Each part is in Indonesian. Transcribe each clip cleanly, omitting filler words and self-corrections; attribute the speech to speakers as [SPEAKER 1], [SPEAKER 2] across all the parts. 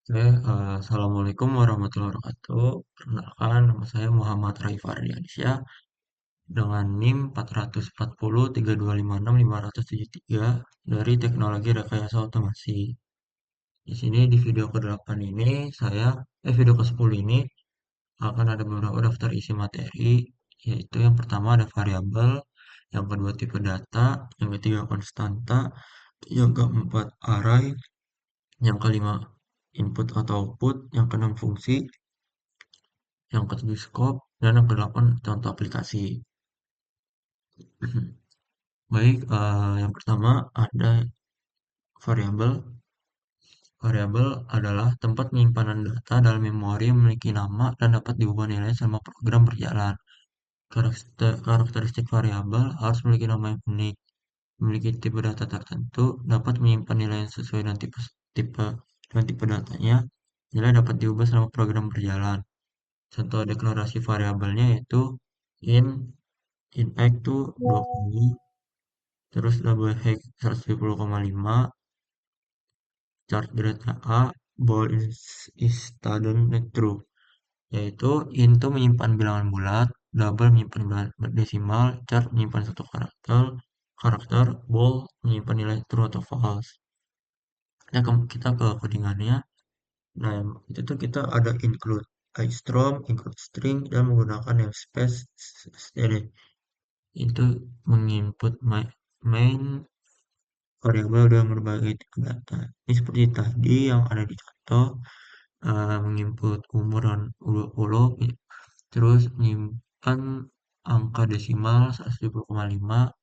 [SPEAKER 1] Assalamualaikum warahmatullahi wabarakatuh. Perkenalkan, nama saya Muhammad Raif Ardiansyah dengan NIM 440 3256573 dari Teknologi Rekayasa Otomasi. Di sini di video ke-8 ini video ke-10 ini akan ada beberapa daftar isi materi, yaitu yang pertama ada variabel, yang kedua tipe data, yang ketiga konstanta, yang keempat array, yang kelima input atau output, yang keenam fungsi, yang ketujuh scope, dan yang kedelapan contoh aplikasi. Baik, yang pertama ada variabel. Variabel adalah tempat penyimpanan data dalam memori yang memiliki nama dan dapat diubah nilainya selama program berjalan. Karakteristik variabel harus memiliki nama yang unik, memiliki tipe data tertentu, dapat menyimpan nilai yang sesuai dengan tipe datanya. Nilai dapat diubah selama program berjalan. Contoh deklarasi variabelnya yaitu int int x itu 20, terus double hash 170,5, chart grade A, bool is student true, yaitu int itu menyimpan bilangan bulat, double menyimpan bilangan desimal, chart menyimpan satu karakter, bool menyimpan nilai true atau false. Nah, kita ke codingannya. Nah, itu tuh kita ada include iStrom, include string, dan menggunakan namespace std. Itu menginput main variabel dengan berbagai tipe data. Ini seperti tadi yang ada di contoh, menginput umur dan 20, terus menyimpan angka desimal 170,5,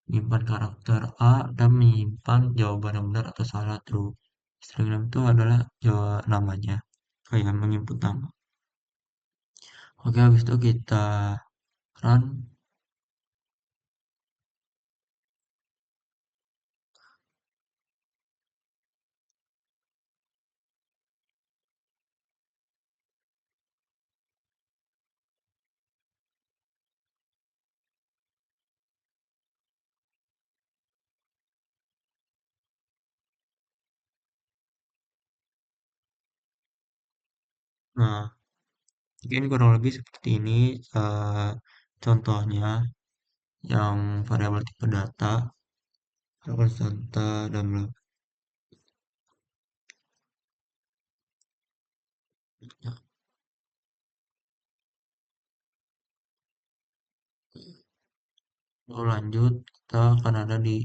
[SPEAKER 1] menyimpan karakter A, dan menyimpan jawaban yang benar atau salah true. String name itu adalah namanya, kayak menginput nama. Oke, habis itu kita run. Nah, mungkin kurang lebih seperti ini eh, contohnya yang variabel tipe data, konstanta, dan ya, lalu lanjut, kita akan ada di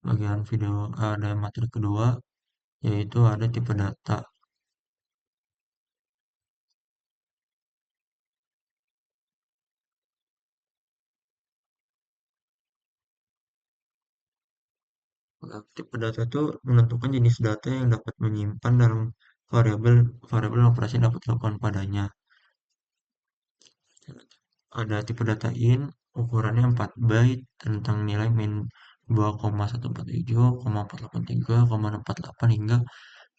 [SPEAKER 1] bagian video, ada materi kedua, yaitu ada tipe data. Tipe data itu menentukan jenis data yang dapat menyimpan dalam variabel variabel yang operasi dapat dilakukan padanya. Ada tipe data int, ukurannya 4 byte, tentang nilai min 2,147, 483, 648 hingga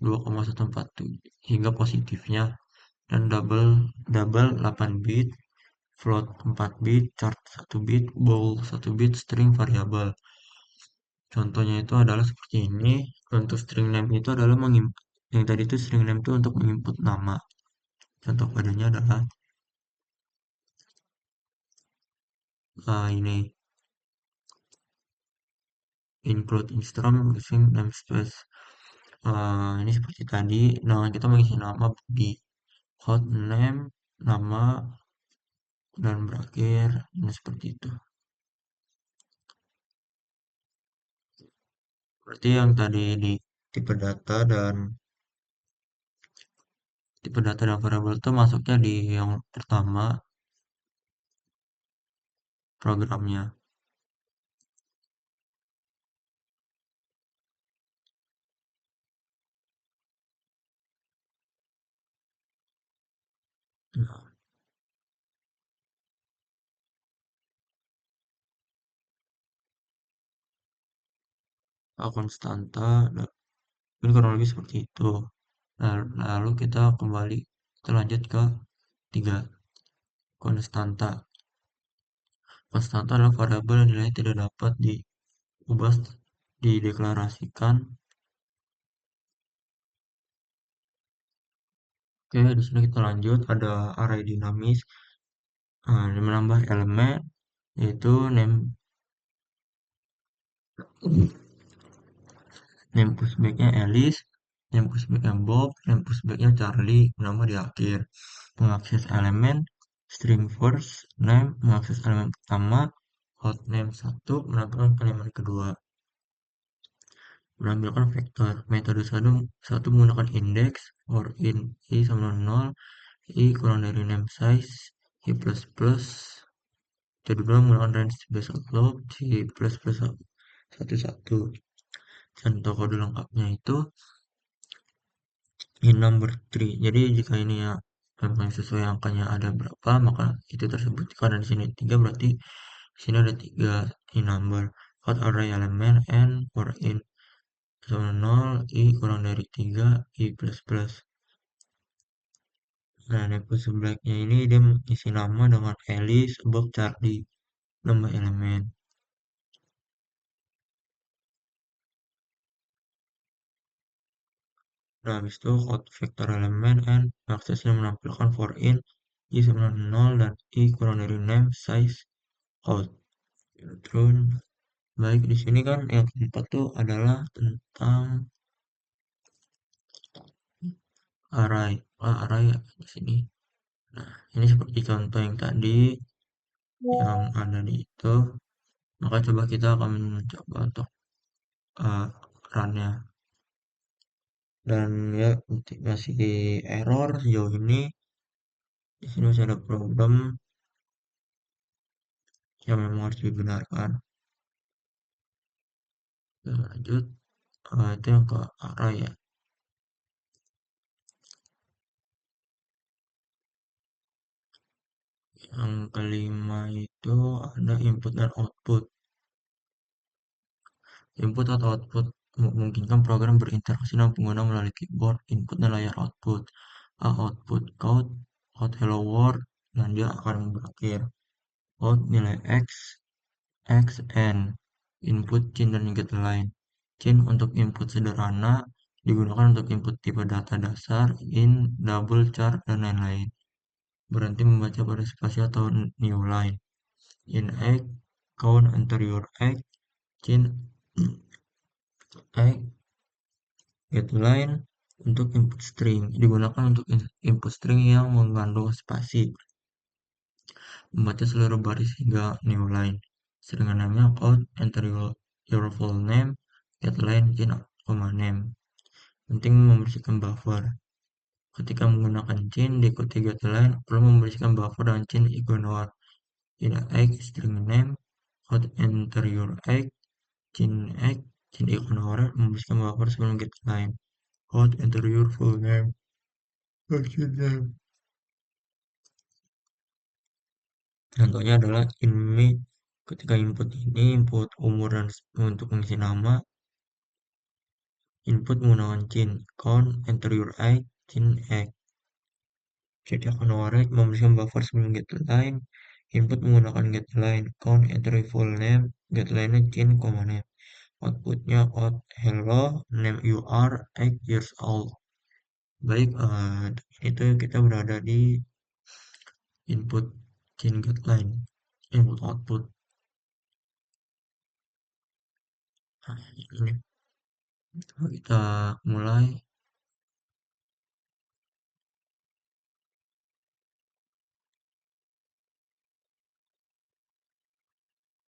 [SPEAKER 1] 2,147 hingga positifnya, dan double double 8 bit, float 4 bit, chart 1 bit, bool 1 bit, string variabel. Contohnya itu adalah seperti ini. Untuk string name itu adalah yang tadi itu string name itu untuk menginput nama. Contoh kodenya adalah ini include instrum using namespace. Ini seperti tadi. Nah, kita mengisi nama di hot name, nama, dan berakhir. Ini seperti itu. Berarti yang tadi di tipe data dan variabel itu masuknya di yang pertama programnya. Nah, konstanta, mungkin kurang lebih seperti itu. Nah, lalu kita lanjut ke tiga, konstanta. Konstanta adalah variabel yang nilainya tidak dapat diubah, dideklarasikan Oke, di sini kita lanjut ada array dinamis, menambah elemen yaitu name pushbacknya Alice, name pushbacknya Bob, name pushbacknya Charlie, menambah di akhir. Mengakses elemen string first name, mengakses elemen pertama hot name 1, menampilkan elemen kedua. Menampilkan vektor. Metode satu menggunakan index for in i sama 0, i kurang dari name size, i plus plus. Metode dua menggunakan range based loop, i plus plus 1 contoh kode lengkapnya itu in number 3. Jadi jika ini ya memang sesuai angkanya ada berapa, maka itu tersebut. Karena di sini 3 berarti di sini ada 3 in number. Hot array elemen n for in sama 0, i kurang dari 3, i plus plus. Nah, level sebelahnya ini dia isi nama dengan Alice, Bob, Charlie, nambah elemen. Nah, habis itu hot vektor elemen n aksesnya menampilkan for in i sama 0 dan i kurang dari name size hot. Terus baik di sini kan yang keempat tuh adalah tentang array. Array ya di sini. Nah, ini seperti contoh yang tadi yang ada di itu. Maka coba kita akan mencoba untuk uh, run-nya. Dan ya masih error sejauh ini. Di sini masih ada problem yang memang harus dibenarkan. Oke, lanjut. Itu yang ke array ya. Yang kelima itu ada input dan output. Input atau output memungkinkan program berinteraksi dengan pengguna melalui keyboard, input, dan layar output. Output code, out hello world, dan dia akan berakhir. Out nilai X, X, N. Input chain dan get line. Chain untuk input sederhana digunakan untuk input tipe data dasar, in, double, char, dan lain-lain. Berhenti membaca pada spasi atau new line. In egg, count anterior egg, chain egg, get line untuk input string. Digunakan untuk input string yang mengandung spasi. Membaca seluruh baris hingga new line. Seringan namanya out your full name, get line, chain, name. Penting membersihkan buffer. Ketika menggunakan chain diikuti get line, perlu membersihkan buffer dan chain ignore. In egg string name, hot enter your egg, chain ignore, membersihkan buffer sebelum get line. Hot enter your full name, chain name. Contohnya adalah in me, ketika input ini input umur dan untuk mengisi nama, input menggunakan chain count enter your egg, chain egg. Jadi akan orek membersihkan buffer sebelum get line. Input menggunakan get line count enter your full name, get line chain, name. Outputnya out hello name you are 8 years old. Baik, itu kita berada di input chain get line, input output. Nah, ini kita mulai.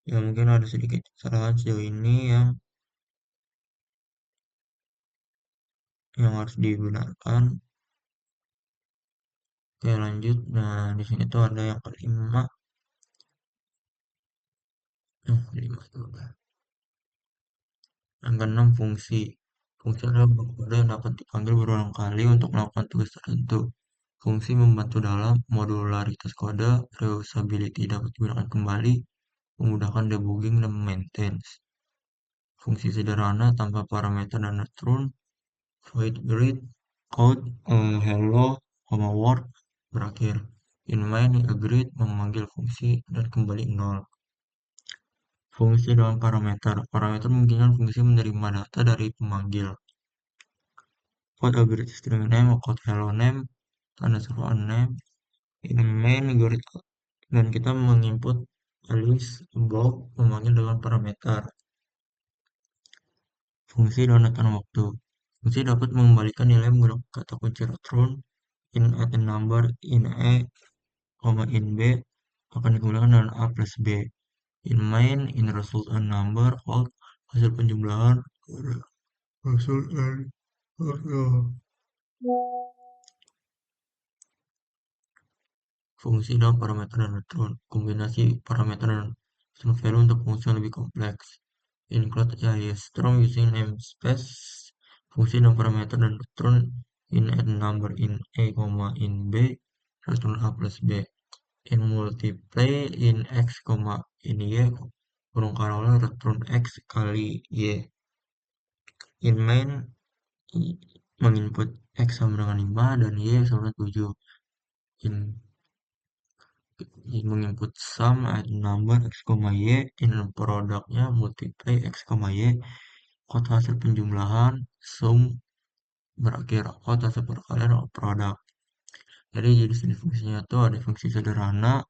[SPEAKER 1] Ya mungkin ada sedikit kesalahan sejauh ini yang harus dibenarkan. Oke lanjut. Nah di sini tuh ada yang kelima. Yang kelima itu yang keenam fungsi. Fungsi adalah kode yang dapat dipanggil berulang kali untuk melakukan tugas tertentu. Fungsi membantu dalam modularitas kode, reusability dapat digunakan kembali, memudahkan debugging dan maintenance. Fungsi sederhana tanpa parameter dan return, void greet, code, hello, world, berakhir. In main, greet memanggil fungsi dan kembali nol. Fungsi dengan parameter. Parameter memungkinkan fungsi menerima data dari pemanggil. Code greet string name, code hello name, tanda seruan name, in main dan kita menginput list above memanggil dengan parameter fungsi donatan waktu. Fungsi dapat mengembalikan nilai menggunakan kata kunci return in at a number in a, in b akan dikembalikan dengan a plus b. In main, in result a number called hasil penjumlahan result and fungsi dan parameter dan return. Kombinasi parameter dan return value untuk fungsi yang lebih kompleks. Include a strong using namespace. Fungsi dan parameter dan return in add number in a, in b, return a plus b. In multiply in x, in y, kurung kali return x kali y. In main, menginput x sama dengan 5 dan y sama dengan 7. In menginput sum at number x, y, in produknya multiply x, y, kode hasil penjumlahan sum berakhir kode hasil perkalian produk. Jadi sini fungsinya tuh ada fungsi sederhana,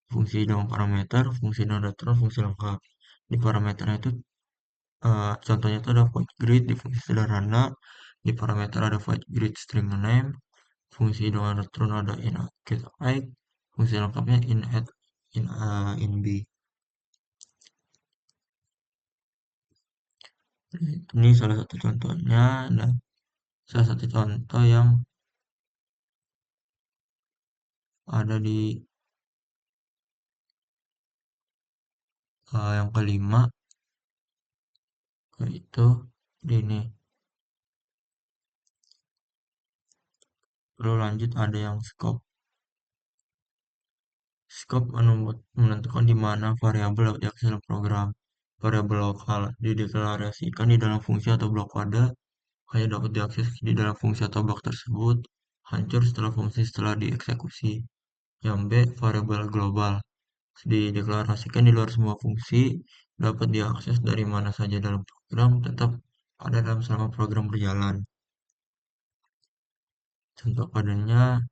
[SPEAKER 1] fungsi dengan parameter, fungsi non return, fungsi lengkap. Di parameternya itu contohnya itu ada void grid di fungsi sederhana, di parameter ada void grid string name, fungsi dengan return ada in get I, fungsi lengkapnya in add in b. Ini salah satu contohnya dan salah satu contoh yang ada di yang kelima, yaitu di ini. Lalu lanjut ada yang scope. Scope menentukan di mana variabel dapat diakses dalam program. Variabel lokal dideklarasikan di dalam fungsi atau blok kode hanya dapat diakses di dalam fungsi atau blok tersebut, hancur setelah dieksekusi. Yang B, variabel global dideklarasikan di luar semua fungsi, dapat diakses dari mana saja dalam program, tetap ada dalam selama program berjalan. Contoh kodenya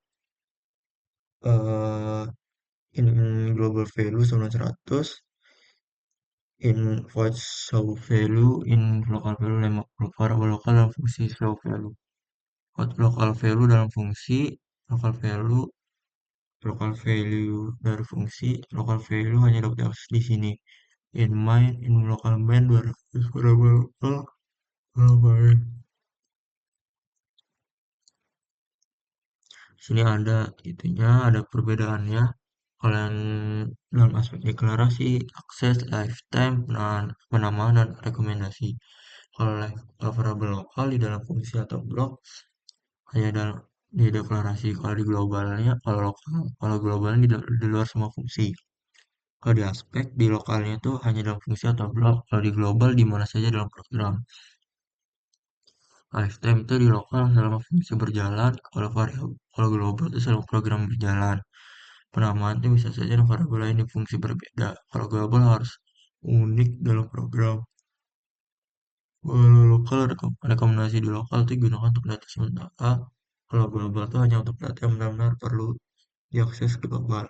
[SPEAKER 1] in global value sama 100, in void show value, in local value 50, variabel lokal dalam fungsi show value. Void local value dalam fungsi, local value dari fungsi, local value hanya dapat diakses di sini. In main, in local main 200 variabel lokal main. Sini ada itunya, ada perbedaannya. Kalau yang dalam aspek deklarasi, akses, lifetime, penamaan, dan rekomendasi. Kalau variabel lokal di dalam fungsi atau blok hanya dalam di deklarasi. Kalau di globalnya, kalau globalnya di luar semua fungsi. Kalau di aspek, di lokalnya itu hanya dalam fungsi atau blok. Kalau di global, di mana saja dalam program. Lifetime itu di lokal selama fungsi berjalan. Kalau global itu selama program berjalan. Penamaan itu bisa saja variabel lain di fungsi berbeda. Kalau global harus unik dalam program. Kalau lokal rekomendasi di lokal itu digunakan untuk data sementara. Kalau global itu hanya untuk data yang benar-benar perlu diakses global.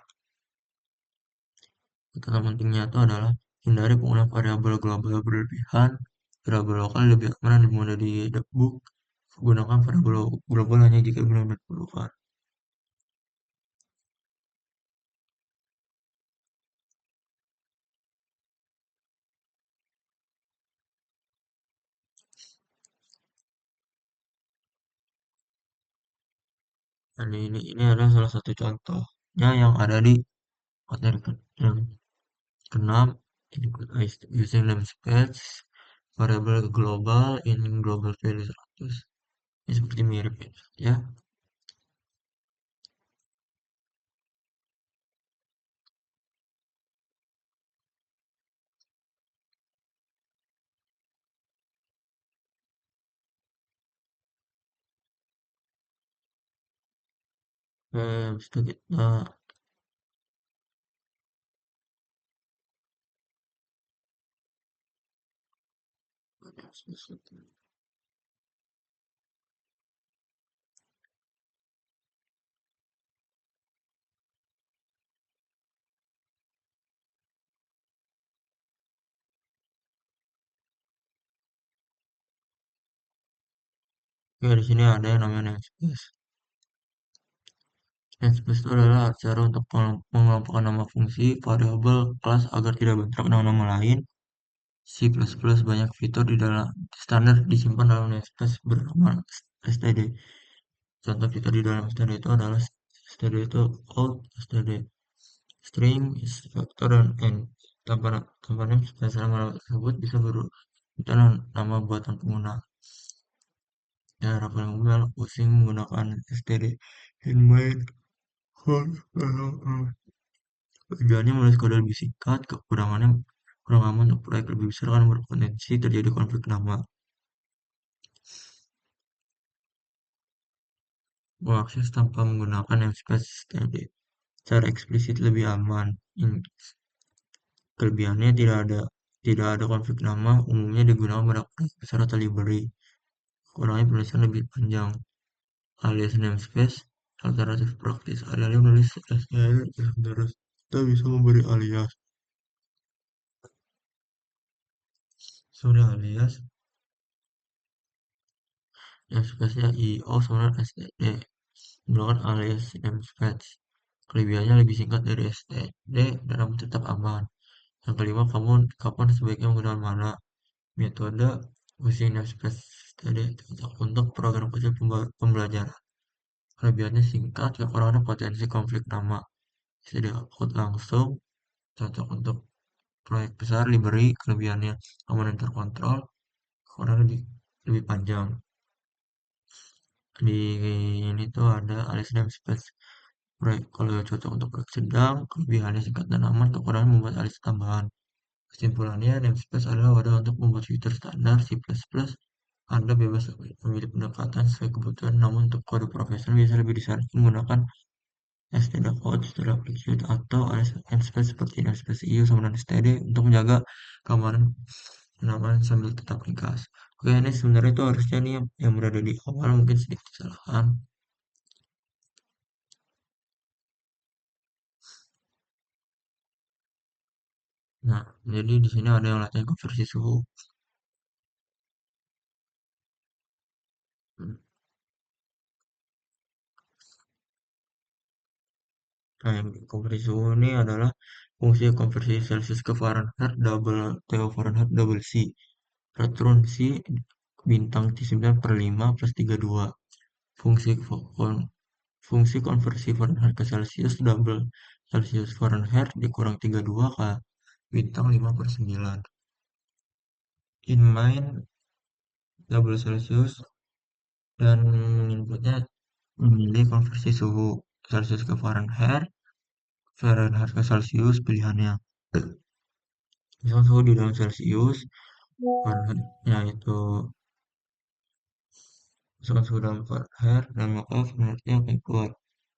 [SPEAKER 1] Catatan pentingnya itu adalah hindari penggunaan variabel global berlebihan. Variabel lokal lebih aman dan mudah didebug. Gunakan variabel global hanya jika benar-benar diperlukan. Dan ini adalah salah satu contohnya yang ada di materi yang keenam, using namespace variable global in global value 100. Ini seperti mirip ya. Habis itu kita Oke, di sini ada yang namanya namespace. Namespace itu adalah cara untuk mengelompokkan nama fungsi, variabel, kelas agar tidak bentrok dengan nama lain. C++ banyak fitur di dalam standar disimpan dalam namespace bernama std. Contoh fitur di dalam std itu adalah std itu out, std string, vector, dan end. Tanpa namespace nama tersebut bisa berubah nama buatan pengguna. Cara paling mudah pusing menggunakan std in main. Tujuannya menulis kode lebih singkat, kekurangannya kurang aman untuk proyek lebih besar karena berpotensi terjadi konflik nama. Mengakses tanpa menggunakan namespace tadi secara eksplisit lebih aman. Kelebihannya tidak ada konflik nama, umumnya digunakan pada proyek besar atau library. Kurangnya penulisan lebih panjang, alias namespace, alternatif praktis. Alih-alih menulis STL terus kita bisa memberi alias. Sudah alias, namespace-nya IO sama STD. Menggunakan alias namespace. Kelebihannya lebih singkat dari STD dan namun tetap aman. Yang kelima, kamu kapan sebaiknya menggunakan mana? Metode uji namespace tadi cocok untuk program kecil pembelajaran. Kelebihannya singkat, kekurangannya potensi konflik nama. Bisa di-upload langsung, cocok untuk proyek besar, library, kelebihannya aman dan terkontrol, kekurangannya lebih panjang. Di ini tuh ada alias namespace. Proyek kalau cocok untuk proyek sedang, kelebihannya singkat dan aman, kekurangan membuat alias tambahan. Kesimpulannya, namespace adalah wadah untuk membuat fitur standar C++. Anda bebas memilih pendekatan sesuai kebutuhan, namun untuk kode profesional biasa lebih disarankan menggunakan std-out, std-application, atau alias namespace seperti namespace EU sama std untuk menjaga keamanan penamaan sambil tetap ringkas. Oke, ini sebenarnya itu harusnya nih yang berada di awal mungkin sedikit kesalahan. Nah, jadi di sini ada yang latihan konversi suhu. Nah, yang konversi suhu ini adalah fungsi konversi Celsius ke Fahrenheit double T over Fahrenheit double C. Peraturan C bintang T9/5 plus 32. Fungsi fungsi konversi Fahrenheit ke Celsius double Celsius Fahrenheit dikurang 32 ke bintang 5/9. In main double Celsius dan inputnya memilih konversi suhu Celsius ke Fahrenheit, Fahrenheit ke Celsius pilihannya. Misal suhu di dalam Celsius, Fahrenheit-nya itu misalkan suhu dalam Fahrenheit dan maka Fahrenheit-nya akan keluar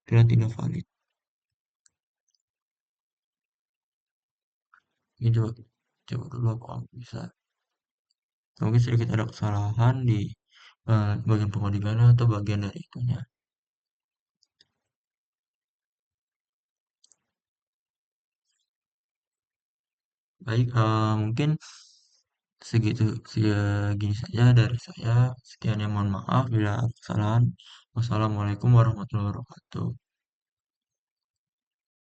[SPEAKER 1] pilihan tidak valid. Ini coba dulu apakah bisa. Mungkin sedikit ada kesalahan di bagian pengodingannya atau bagian dari itunya. Baik, mungkin segini saja dari saya. Sekian yang mohon maaf bila ada kesalahan. Wassalamualaikum warahmatullahi wabarakatuh.